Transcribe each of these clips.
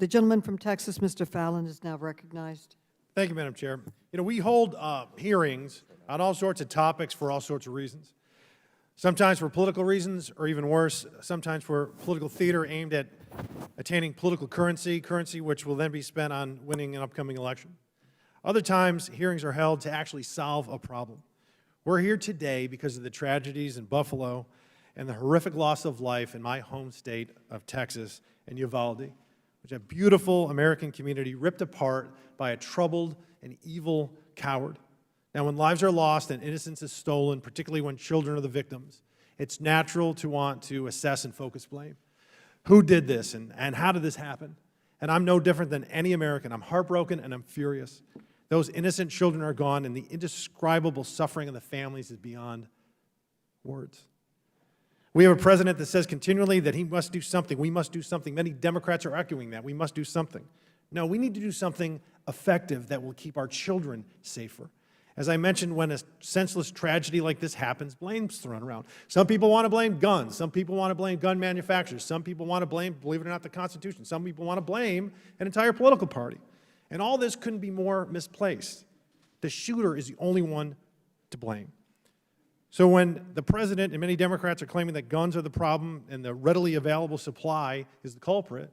The gentleman from Texas, Mr. Fallon, is now recognized. Thank you, Madam Chair. You know, we hold hearings on all sorts of topics for all sorts of reasons. Sometimes for political reasons, or even worse, sometimes for political theater aimed at attaining political currency which will then be spent on winning an upcoming election. Other times, hearings are held to actually solve a problem. We're here today because of the tragedies in Buffalo and the horrific loss of life in my home state of Texas and Uvalde, which is a beautiful American community ripped apart by a troubled and evil coward. Now, when lives are lost and innocence is stolen, particularly when children are the victims, it's natural to want to assess and focus blame. Who did this and how did this happen? And I'm no different than any American. I'm heartbroken and I'm furious. Those innocent children are gone, and the indescribable suffering of the families is beyond words. We have a president that says continually that he must do something, we must do something. Many Democrats are arguing that we must do something. No, we need to do something effective that will keep our children safer. As I mentioned, when a senseless tragedy like this happens, blame's thrown around. Some people want to blame guns. Some people want to blame gun manufacturers. Some people want to blame, believe it or not, the Constitution. Some people want to blame an entire political party. And all this couldn't be more misplaced. The shooter is the only one to blame. So when the president and many Democrats are claiming that guns are the problem and the readily available supply is the culprit,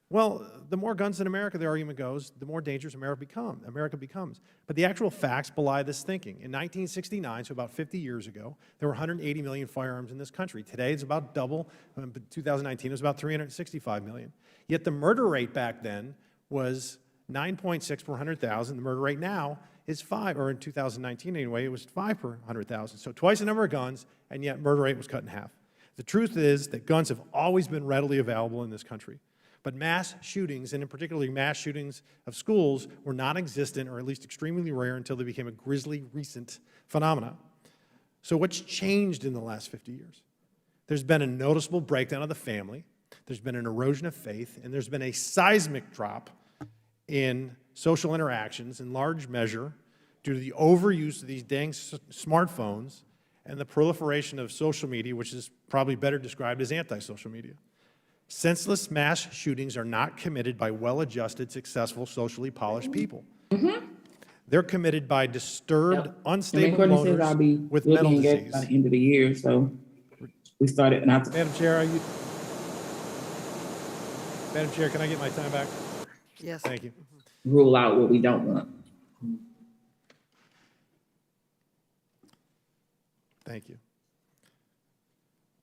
well, the more guns in America, the argument goes, the more dangerous America becomes. But the actual facts belie this thinking. In 1969, so about 50 years ago, there were 180 million firearms in this country. Today, it's about double. In 2019, it was about 365 million. Yet the murder rate back then was 9.6 per 100,000. The murder rate now is 5, or in 2019 anyway, it was 5 per 100,000. So twice the number of guns, and yet murder rate was cut in half. The truth is that guns have always been readily available in this country. But mass shootings, and in particular mass shootings of schools, were non-existent, or at least extremely rare, until they became a grisly recent phenomenon. So what's changed in the last 50 years? There's been a noticeable breakdown of the family, there's been an erosion of faith, and there's been a seismic drop in social interactions, in large measure, due to the overuse of these dang smartphones and the proliferation of social media, which is probably better described as anti-social media. Senseless mass shootings are not committed by well-adjusted, successful, socially polished people. They're committed by disturbed, unstable loners with mental disease. By the end of the year, so we started. Madam Chair, Madam Chair, can I get my time back? Yes. Thank you. Rule out what we don't want. Thank you.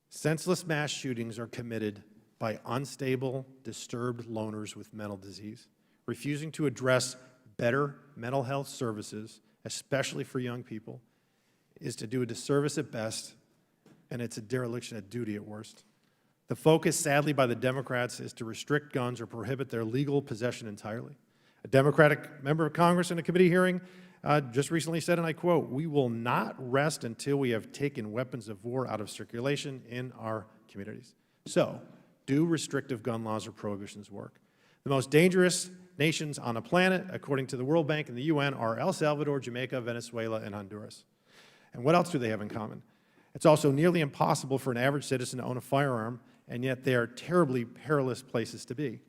Senseless mass shootings are committed by unstable, disturbed loners with mental disease. Refusing to address better mental health services, especially for young people, is to do a disservice at best, and it's a dereliction at duty at worst. The focus, sadly, by the Democrats is to restrict guns or prohibit their legal possession entirely. A Democratic member of Congress in a committee hearing just recently said, and I quote, "We will not rest until we have taken weapons of war out of circulation in our communities." So, do restrictive gun laws or prohibitions work? The most dangerous nations on the planet, according to the World Bank and the UN, are El Salvador, Jamaica, Venezuela, and Honduras. And what else do they have in common? It's also nearly impossible for an average citizen to own a firearm, and yet they are terribly perilous places to be.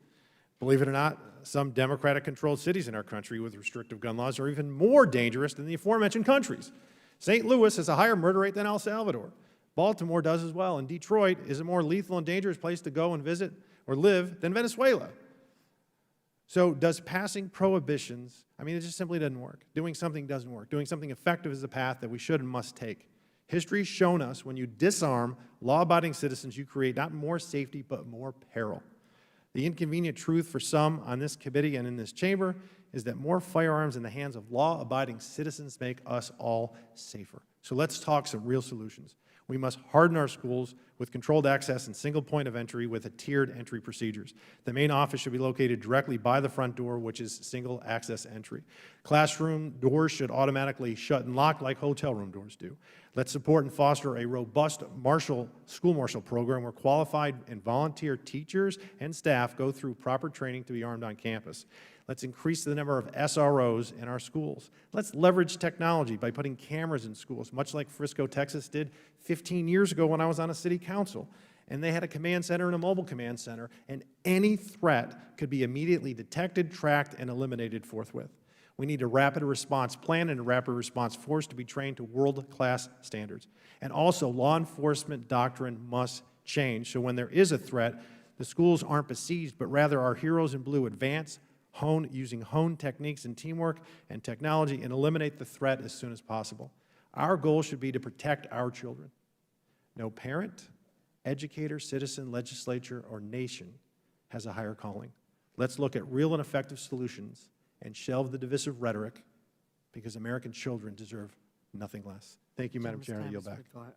Believe it or not, some Democratic-controlled cities in our country with restrictive gun laws are even more dangerous than the aforementioned countries. St. Louis has a higher murder rate than El Salvador. Baltimore does as well, and Detroit is a more lethal and dangerous place to go and visit or live than Venezuela. So does passing prohibitions, I mean, it just simply doesn't work. Doing something doesn't work. Doing something effective is the path that we should and must take. History's shown us when you disarm law-abiding citizens, you create not more safety, but more peril. The inconvenient truth for some on this committee and in this chamber is that more firearms in the hands of law-abiding citizens make us all safer. So let's talk some real solutions. We must harden our schools with controlled access and single point of entry with a tiered entry procedures. The main office should be located directly by the front door, which is single access entry. Classroom doors should automatically shut and lock like hotel room doors do. Let's support and foster a robust school marshal program where qualified and volunteer teachers and staff go through proper training to be armed on campus. Let's increase the number of SROs in our schools. Let's leverage technology by putting cameras in schools, much like Frisco, Texas did 15 years ago when I was on a city council. and they had a command center and a mobile command center, and any threat could be immediately detected, tracked, and eliminated forthwith. We need a rapid response plan and a rapid response force to be trained to world-class standards. And also, law enforcement doctrine must change, so when there is a threat, the schools aren't besieged, but rather our heroes in blue advance, using honed techniques and teamwork and technology, and eliminate the threat as soon as possible. Our goal should be to protect our children. No parent, educator, citizen, legislature, or nation has a higher calling. Let's look at real and effective solutions and shelve the divisive rhetoric, because American children deserve nothing less. Thank you, Madam Chair, and I yield back. Gentleman's time has